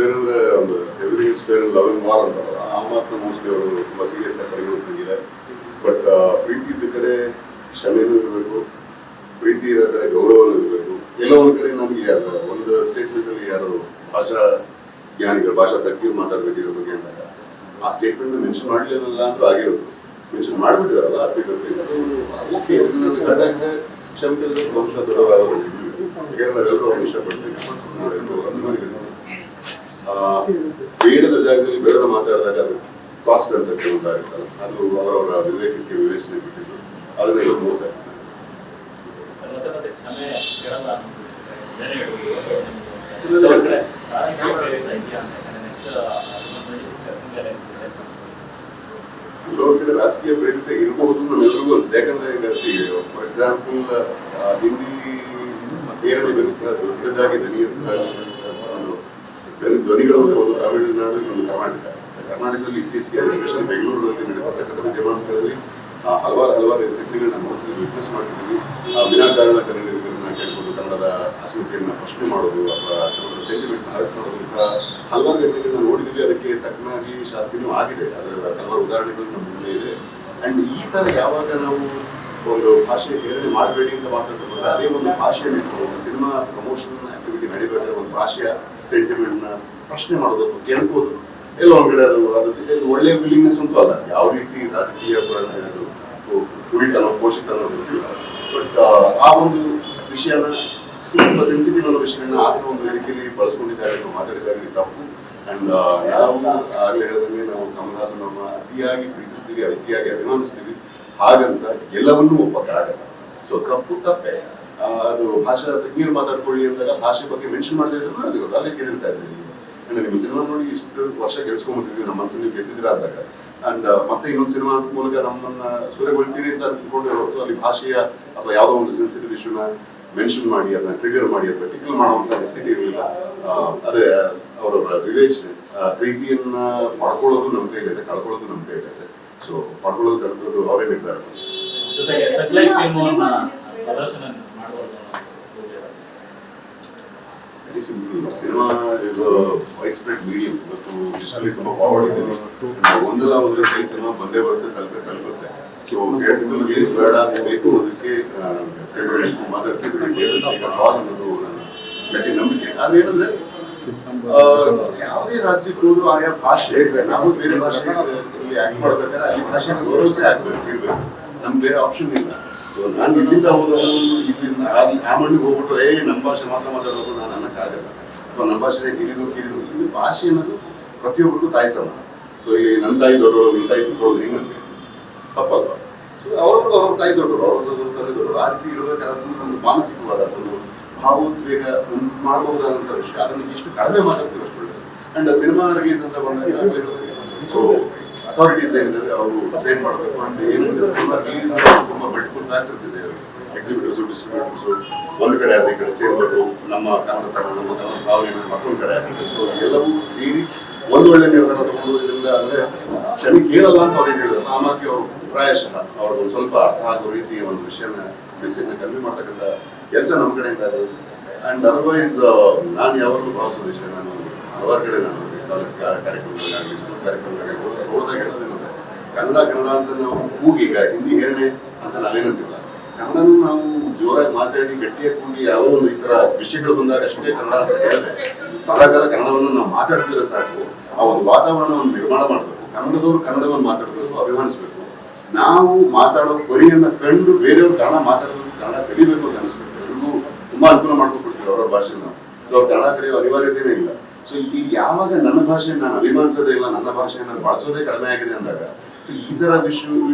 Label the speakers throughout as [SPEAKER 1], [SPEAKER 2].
[SPEAKER 1] ಅದೇನಂದ್ರೆ ಒಂದು everything is fair in love and war ಅಂತಾರಲ್ಲ, ಆ ಮಾತನ್ನ ಮೋಸ್ಟ್ಲಿ ಅವರು ತುಂಬ ಸೀರಿಯಸ್ ಆಗಿ ಪರಿಗಣಿಸಂಗಿದೆ. ಬಟ್ ಪ್ರೀತಿ ಇದ್ದ ಕಡೆ ಕ್ಷಮೆನೂ ಇರಬೇಕು, ಪ್ರೀತಿ ಇರೋ ಕಡೆ ಗೌರವನೂ ಇರಬೇಕು. ಎಲ್ಲ ಒಂದು ಕಡೆ ನಮಗೆ ಒಂದು ಸ್ಟೇಟ್ಮೆಂಟಲ್ಲಿ ಯಾರು ಭಾಷಾ ಜ್ಞಾನಿಗಳು, ಭಾಷಾ ತಜ್ಞರು ಮಾತಾಡಬೇಕು ಇದ್ರ ಬಗ್ಗೆ ಅಂದಾಗ ಆ ಸ್ಟೇಟ್ಮೆಂಟ್ ಮೆನ್ಷನ್ ಮಾಡಲಿಲ್ಲ ಅಂದ್ರೂ ಆಗಿರೋದು. ಮೆನ್ಷನ್ ಮಾಡಿಬಿಟ್ಟಿದಾರಲ್ಲ ಅದು ಓಕೆ, ಇದನ್ನ ನನ್ನ ಗಂಡ ಅಂದರೆ ಕ್ಷಮೆ ಕೇಳಿದ್ರೆ ಬಹುಶಃ ದೊಡ್ಡವರಾದವರು ಇದ್ದೀವಿ. ಯಾಕಂದ್ರೆ ನಾವೆಲ್ಲರೂ ಅವ್ರನ್ನ ಇಷ್ಟಪಡ್ತೀವಿ, ನಾವೆಲ್ಲರೂ ಅಭಿಮಾನಿಗಳು. ಬೇಡದ ಜಾಗದಲ್ಲಿ ಬೇಡದ ಮಾತಾಡಿದಾಗ ಅದು ಕಾಸ್ಟ್ ಅಂತ ಗೊತ್ತಾಗುತ್ತಲ್ಲ, ಅದು ಅವರವರ ವಿವೇಕಕ್ಕೆ ವಿವೇಚನೆ ಬಿಟ್ಟಿದ್ದು. ಅದನ್ನ ಇವತ್ತು ನೋಡ್ತಾ ಇದ್ದೀನಿ. ಕೆಲವ್ರ ಕಡೆ ರಾಜಕೀಯ ಪ್ರೇರಿತ ಇರಬಹುದು ನಮ್ಮೆಲ್ಲರಿಗೂ ಅನ್ಸುತ್ತೆ. ಯಾಕಂದ್ರೆ ಈಗ ಫಾರ್ ಎಕ್ಸಾಂಪಲ್ ಹಿಂದಿ ಏರಣೆ ವಿರುದ್ಧ ದೊಡ್ಡದಾಗಿ ದನಿಯುದ್ಧ ಒಂದು ಧ್ವನಿಗಳು ಒಂದು ತಮಿಳುನಾಡು, ಇನ್ನೊಂದು ಕರ್ನಾಟಕ. ಕರ್ನಾಟಕದಲ್ಲಿ ಇತ್ತೀಚೆಗೆ ಎಸ್ಪೆಷಲಿ ಬೆಂಗಳೂರಿನಲ್ಲಿ ನಡೆದಿರ್ತಕ್ಕಂಥ ವಿದ್ಯಮಾನಗಳಲ್ಲಿ ಹಲವಾರು ಘಟನೆಗಳನ್ನ ನೋಡ್ತಿದ್ವಿ, ವಿಟ್ನೆಸ್ ಮಾಡ್ತಿದ್ವಿ. ವಿನಾಕಾರಣ ಕನ್ನಡಿಗರನ್ನ ಕೇಳ್ಬೋದು, ಕನ್ನಡದ ಅಸ್ಮಿತೆಯನ್ನು ಪ್ರಶ್ನೆ ಮಾಡೋದು ಅಥವಾ ಕನ್ನಡದ ಸೆಂಟಿಮೆಂಟ್ನ ಹರ್ಟ್ ಮಾಡೋದು, ಇಂತಹ ಹಲವಾರು ಘಟನೆಗಳನ್ನ ನೋಡಿದ್ವಿ. ಅದಕ್ಕೆ ತಕ್ಕನಾಗಿ ಶಾಸ್ತಿನೂ ಆಗಿದೆ, ಅದರ ಹಲವಾರು ಉದಾಹರಣೆಗಳು ನಮ್ಮ ಮುಂದೆ ಇದೆ. ಆ್ಯಂಡ್ ಈ ಥರ ಯಾವಾಗ ನಾವು ಒಂದು ಭಾಷೆ ಹೇರಣೆ ಮಾಡಬೇಡಿ ಅಂತ ಮಾತಾಡ್ತಾರೆ, ಅದೇ ಒಂದು ಭಾಷೆಯನ್ನು ಇಟ್ಕೊಂಡು ಒಂದು ಸಿನಿಮಾ ಪ್ರಮೋಷನ್ ಆಕ್ಟಿವಿಟಿ ನಡೀಬೇಕಾದ್ರೆ ಒಂದು ಭಾಷೆಯ ಸೆಂಟಿಮೆಂಟ್ನ ಪ್ರಶ್ನೆ ಮಾಡೋದು ಅಥವಾ ಕೇಳ್ಬೋದು, ಎಲ್ಲ ಒಂದ್ ಕಡೆ ಅದು ಒಳ್ಳೆಯ ವಿಲಿಂಗ್ನೆಸ್ ಉಂಟು. ಅಲ್ಲ ಯಾವ ರೀತಿ ರಾಜಕೀಯ ಕುರಿತನೋ ಪೋಷಿತನೋ ಗೊತ್ತಿಲ್ಲ. ಬಟ್ ಆ ಒಂದು ವಿಷಯನ ತುಂಬ ಸೆನ್ಸಿಟಿವ್ ಅನ್ನೋ ವಿಷಯಗಳನ್ನ ಆ ಥರ ಒಂದು ವೇದಿಕೆಯಲ್ಲಿ ಬಳಸ್ಕೊಂಡಿದ್ದಾರೆ, ನಾವು ಮಾತಾಡಿದಾಗ ತಪ್ಪು. ಅಂಡ್ ನಾವು ಆಗಲೇ ಹೇಳಿದಂಗೆ ನಾವು ಕಮಲ್ ಹಾಸನ್ ಅವ್ರನ್ನ ಅತಿಯಾಗಿ ಪ್ರೀತಿಸ್ತೀವಿ, ಅತಿಯಾಗಿ ಅಭಿಮಾನಿಸ್ತೀವಿ. ಹಾಗಂತ ಎಲ್ಲವನ್ನೂ ಒಪ್ಪಕ್ಕಾಗಲ್ಲ. ಸೊ ತಪ್ಪೇ. ಅದು ಭಾಷಾ ತಜ್ಞರು ಮಾತಾಡ್ಕೊಳ್ಳಿ ಅಂದಾಗ ಭಾಷೆ ಬಗ್ಗೆ ಮೆನ್ಷನ್ ಮಾಡದೇ ಇದ್ರು ನಡೆದಿರೋದು, ಅಲ್ಲೇ ಗೆದಿರ್ತಾ ಇದ್ವಿ. ಅಂಡ್ ನಿಮ್ಮ ಸಿನಿಮಾ ನೋಡಿ ಇಷ್ಟು ವರ್ಷ ಗೆಲ್ಸ್ಕೊಂಡ್ಬಂದಿದ್ವಿ, ನಮ್ಮ ಮನಸ್ಸನ್ನು ನೀವು ಗೆದ್ದಿದ್ದೀರಾ ಅಂದಾಗ. ಅಂಡ್ ಮತ್ತೆ ಇನ್ನೊಂದು ಸಿನಿಮಾ ಮೂಲಕ ನಮ್ಮನ್ನ ಸೂರ್ಯಗೊಳ್ತೀರಿ ಅಂತ ಅನ್ಕೊಂಡ್ರೆ ಹೊರತು ಅಲ್ಲಿ ಭಾಷೆಯ ಅಥವಾ ಯಾವುದೋ ಒಂದು ಸೆನ್ಸಿಟಿವ್ ಇಶ್ಯೂನ ಮೆನ್ಷನ್ ಮಾಡಿ ಅದನ್ನ ಟ್ರಿಗರ್ ಮಾಡಿ ಅಥವಾ ಟಿಕಲ್ ಮಾಡುವಂತ ನೆಸಿಟಿ ಇರಲಿಲ್ಲ. ಅದೇ ಅವರ ವಿವೇಚನೆ. ಪ್ರೀತಿಯನ್ನ ಪಡ್ಕೊಳ್ಳೋದು ನಮ್ಮ ಕೈಲಿದೆ, ಕಳ್ಕೊಳ್ಳೋದು ನಮ್ಮ ಕೈಲಿದೆ. ಸೊ ಪಡ್ಕೊಳ್ಳೋದು ಕಳ್ಕೊಳ್ಳೋದು ಅವರೇ ನಿರ್ಧಾರ. Very simple. Cinema is a wide spread medium. ಇವತ್ತು ಡಿಜಿಟಲಿ ತುಂಬ ಫಾರ್ವರ್ಡ್ ಇದ್ದೀವಿ. ಒಂದಲ್ಲ ಒಂದು ರೀತಿ ಸಿನಿಮಾ ಬಂದೇ ಬರುತ್ತೆ, ತಲುಪುತ್ತೆ. ಸೊ ಥಿಯೇಟ್ರಿಕಲ್ ರಿಲೀಸ್ ಬೇಡ ಬೇಕು ಅನ್ನೋದಕ್ಕೆ ಮಾತಾಡ್ತಿದ್ವಿ. ಈಗ ಕಾಲ್ ಅನ್ನೋದು ನನ್ನ ಗಟ್ಟಿ ನಂಬಿಕೆ. ಅದೇನಂದ್ರೆ ಯಾವುದೇ ರಾಜ್ಯಕ್ಕೆ ಹೋದ್ರು ಆಯಾ ಭಾಷೆ, ನಾವು ಬೇರೆ ಭಾಷೆಯಲ್ಲಿ ಆಕ್ಟ್ ಮಾಡ್ಬೇಕಾದ್ರೆ ಅಲ್ಲಿ ಭಾಷೆನ ಗೌರವಿಸೇ ಇರ್ಬೇಕು. ನಮ್ಗೆ ಬೇರೆ ಆಪ್ಷನ್ ಇಲ್ಲ. ಸೊ ನಾನು ಇಲ್ಲಿಂದ ಹೋದವನು ಇಲ್ಲಿಂದ ಆ ಮಣ್ಣಿಗೆ ಹೋಗ್ಬಿಟ್ಟು ನಮ್ಮ ಭಾಷೆ ಮಾತ್ರ ಮಾತಾಡೋದು ನಾನು ಅನ್ನಕ್ಕಾಗಲ್ಲ. ಅಥವಾ ನಮ್ಮ ಭಾಷೆನೇ ಕಿರಿದು ಇದು ಭಾಷೆ ಅನ್ನೋದು ಪ್ರತಿಯೊಬ್ಬರಿಗೂ ತಾಯಿ ಸಮಾನ. ಸೊ ಇಲ್ಲಿ ನನ್ನ ತಾಯಿ ದೊಡ್ಡವರು, ನಿನ್ನ ತಾಯಿ ಚಿಕ್ಕವರು ಹಿಂಗಂತೆ ತಪ್ಪಲ್ವಾ? ಸೊ ಅವ್ರ ತಾಯಿ ದೊಡ್ಡವರು, ಅವ್ರ ತಂದೆ ದೊಡ್ಡವರು. ಆ ರೀತಿ ಇರಬೇಕಾದ್ರೆ ಒಂದು ಮಾನಸಿಕವಾದ ಒಂದು ಭಾವೋದ್ವೇಗ ಮಾಡಬಹುದಾದಂಥ ವಿಷಯ. ಅದನ್ನು ಎಷ್ಟು ಕಡಿಮೆ ಮಾತಾಡ್ತೀವಿ ಅಷ್ಟು ಒಳ್ಳೆಯದು. ಅಂಡ್ ಸಿನಿಮಾ ರಿಲೀಸ್ ಅಂತ ಬಂದಾಗ ಸೊ ಅಥಾರಿಟೀಸ್ ಏನಿದ್ದಾರೆ ಅವರು ಡಿಸೈಡ್ ಮಾಡಬೇಕು. ಅಂಡ್ ಏನಂದ್ರೆ ಸಿನಿಮಾ ರಿಲೀಸ್ ತುಂಬ ಮಲ್ಟಿಪಲ್ ಫ್ಯಾಕ್ಟರ್ಸ್ ಇದೆ. ಎಕ್ಸಿಬಿಟರ್ಸು, ಡಿಸ್ಟ್ರಿಬ್ಯೂಟರ್ಸು ಒಂದು ಕಡೆ ಆದ್ರೆ, ಈ ಕಡೆ ಚೇಂಬರು, ನಮ್ಮ ಕನ್ನಡ ಭಾವನೆ ಮತ್ತೊಂದು ಕಡೆ ಆಗ್ತದೆ. ಸೊ ಎಲ್ಲವೂ ಸೇರಿ ಒಂದು ಒಳ್ಳೆ ನಿರ್ಧಾರ ತಗೊಂಡೋದ್ರಿಂದ ಅಂದರೆ ಕ್ಷಮೆ ಕೇಳಲ್ಲ ಅಂತ ಅವ್ರು ಏನು ಹೇಳಿದ್ರು. ಆ ಮಾತಿಗೆ ಅವರು ಪ್ರಾಯಶಃ ಅವ್ರಿಗೊಂದು ಸ್ವಲ್ಪ ಅರ್ಥ ಆಗೋ ರೀತಿ ಒಂದು ವಿಷಯನ ಮೆಸೇಜ್ನ ಕನ್ವೆ ಮಾಡ್ತಕ್ಕಂಥ ಕೆಲಸ ನಮ್ಮ ಕಡೆಯಿಂದ ಆಗೋದು. ಆ್ಯಂಡ್ ಅದರ್ವೈಸ್ ನಾನು ಯಾವಾಗಲೂ ಭಾವಿಸೋದು ಇಷ್ಟೇ. ನಾನು ಹಲವಾರು ಕಡೆ ನಾನು ಕಾಲೇಜ್ ಕಾರ್ಯಕ್ರಮಗಳಾಗಲಿ, ಸ್ಕೂಲ್ ಕಾರ್ಯಕ್ರಮಗಳಾಗಲಿ ಹೋದಾಗ ಹೇಳೋದೇನಂದ್ರೆ ಕನ್ನಡ ಅಂತ ನಾವು ಕೂಗೀಗ ಹಿಂದಿ ಹೇರಣೆ ಅಂತ ನಾವೇನಂತಿಲ್ಲ. ಕನ್ನಡನೂ ನಾವು ಜೋರಾಗಿ ಮಾತಾಡಿ ಗಟ್ಟಿಯಾಗಿ ಕೂಗಿ ಯಾವುದೋ ಒಂದು ಈ ಥರ ವಿಷಯಗಳು ಬಂದಾಗ ಅಷ್ಟೇ ಕನ್ನಡ ಅಂತ ಹೇಳಿದೆ. ಸದಾಕಾಲ ಕನ್ನಡವನ್ನು ನಾವು ಮಾತಾಡ್ತಿದ್ರೆ ಸಾಕು. ಆ ಒಂದು ವಾತಾವರಣವನ್ನು ನಿರ್ಮಾಣ ಮಾಡಬೇಕು. ಕನ್ನಡದವರು ಕನ್ನಡವನ್ನು ಮಾತಾಡಬೇಕು, ಅಭಿಮಾನಿಸಬೇಕು. ನಾವು ಮಾತಾಡೋ ಪರಿಯನ್ನು ಕಂಡು ಬೇರೆಯವ್ರು ಕನ್ನಡ ಮಾತಾಡೋದು, ಕನ್ನಡ ಕಲಿಬೇಕು ಅಂತ ಅನಿಸ್ಬೇಕು. ಎಲ್ರಿಗೂ ತುಂಬ ಅನುಕೂಲ ಮಾಡ್ಕೊಡ್ತೀವಿ ಅವ್ರವ್ರ ಭಾಷೆನ. ಸೊ ಅವ್ರು ಕನ್ನಡ ಕಲಿಯೋ ಅನಿವಾರ್ಯತೆಯೇ ಇಲ್ಲ. ಸೊ ಇಲ್ಲಿ ಯಾವಾಗ ನನ್ನ ಭಾಷೆಯನ್ನು ನಾನು ಅಭಿಮಾನಿಸೋದೇ ಇಲ್ಲ, ನನ್ನ ಭಾಷೆಯನ್ನು ಬಳಸೋದೇ ಕಡಿಮೆ ಆಗಿದೆ ಅಂದಾಗ ಸೊ ಈ ಥರ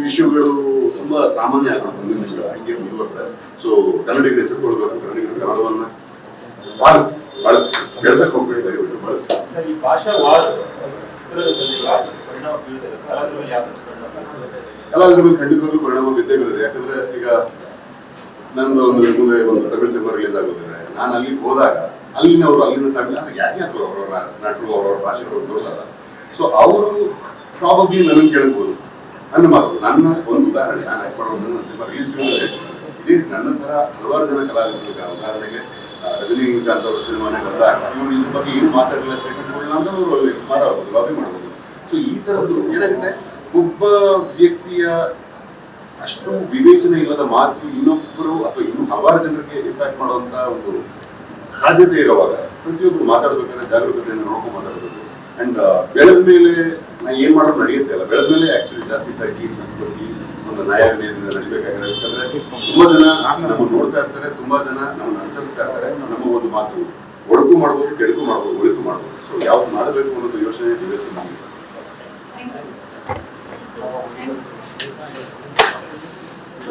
[SPEAKER 1] ವಿಷಯಗಳು ತುಂಬ ಸಾಮಾನ್ಯ ಆಗ್ತದೆ. ಮುಂದಿನ ಹಿಂಗೆ ಮುಂದುವರ್ತಾರೆ. ಸೊ ಕನ್ನಡಿಗರು ಎಚ್ಚರಿಕೊಳ್ಬೇಕು. ಕನ್ನಡಿಗರು ಕನ್ನಡವನ್ನು ಬಳಸಿ ಬೆಳೆಸಕ್ಕೆ ಹೋಗ್ಬೇಡಿ, ದಯವಿಟ್ಟು ಬಳಸಿ. ಎಲ್ಲದ್ರ ಮೇಲೆ ಖಂಡಿತವಾಗ್ಲೂ ಪರಿಣಾಮ ಬಿದ್ದೇ ಬೀರಿದೆ. ಯಾಕಂದ್ರೆ ಈಗ ನಂದು ಮುಂದೆ ಒಂದು ತಮಿಳು ಸಿನಿಮಾ ರಿಲೀಸ್ ಆಗೋದಿದೆ. ನಾನು ಅಲ್ಲಿಗೆ ಹೋದಾಗ ಅಲ್ಲಿನ ತಮಿಳು ಯಾಕೆ ಆಗ್ಬೋದು, ಅವರವರ ನಟರು ಅವರವರ ಭಾಷೆ ಅವರು ದೊಡ್ಡದಲ್ಲ. ಸೊ ಅವರು ಪ್ರಾಬಬ್ಲಿ ನನಗೆ ಕೇಳ್ಬೋದು, ನನ್ನ ಮಾತು. ನನ್ನ ಒಂದು ಉದಾಹರಣೆ, ನಾನು ಆ್ಯಕ್ಟ್ ಮಾಡೋದು ನನ್ನ ಸಿನಿಮಾ ರಿಲೀಸ್ ಇದೇ ನನ್ನ ಥರ ಹಲವಾರು ಜನ ಕಲಾವಿದರು. ಉದಾಹರಣೆಗೆ ರಜನಿಕಾಂತ್ ಅವರ ಸಿನಿಮಾನೇ ಬಂದಾಗ ಇವರು ಇದ್ರ ಬಗ್ಗೆ ಏನು ಮಾತಾಡಲಿಲ್ಲ, ಸ್ಟೇಟ್ಮೆಂಟ್ಗಳನ್ನ ಮಾಡೋರು ಅಲ್ಲಿ ಮಾತಾಡ್ಬೋದು, ಲಾಬಿ ಮಾಡ್ಬೋದು. ಸೊ ಈ ಥರದ್ದು ಏನಾಗುತ್ತೆ, ಒಬ್ಬ ವ್ಯಕ್ತಿಯ ಅಷ್ಟು ವಿವೇಚನೆ ಇಲ್ಲದ ಮಾತು ಇನ್ನೊಬ್ಬರು ಅಥವಾ ಇನ್ನು ಹಲವಾರು ಜನರಿಗೆ ಇಂಪ್ಯಾಕ್ಟ್ ಮಾಡುವಂತ ಒಂದು ಸಾಧ್ಯತೆ ಇರುವಾಗ ಪ್ರತಿಯೊಬ್ಬರು ಮಾತಾಡ್ಬೇಕಾದ್ರೆ ಜಾಗರೂಕತೆಯನ್ನು ನೋಡ್ಕೊಂಡು ಮಾತಾಡಬೇಕು. ಅಂಡ್ ಬೆಳೆದ ಮೇಲೆ ನಾ ಏನ್ ಮಾಡೋದು ನಡೆಯುತ್ತೆ ಅಲ್ಲ, ಬೆಳೆದ ಮೇಲೆ ಆಕ್ಚುಲಿ ಜಾಸ್ತಿ ತಗ್ಗಿ ಬಗ್ಗೆ ಒಂದು ನ್ಯಾಯಾಲಯದಿಂದ ನಡಿಬೇಕಾಗಿದೆ. ಯಾಕಂದ್ರೆ ತುಂಬಾ ಜನ ನಮ್ಮನ್ನು ನೋಡ್ತಾ ಇರ್ತಾರೆ, ತುಂಬಾ ಜನ ನಮ್ಮನ್ನು ಅನುಸರಿಸ್ತಾ ಇರ್ತಾರೆ. ನಮ್ಮ ಒಂದು ಮಾತು ಒಡಕು ಮಾಡ್ಬೋದು, ಕೆಡಕು ಮಾಡ್ಬೋದು, ಒಳಿತು ಮಾಡ್ಬೋದು. ಸೊ ಯಾವ್ದು ಮಾಡಬೇಕು ಅನ್ನೋದು ಯೋಚನೆ ವಿವೇಚನೆ.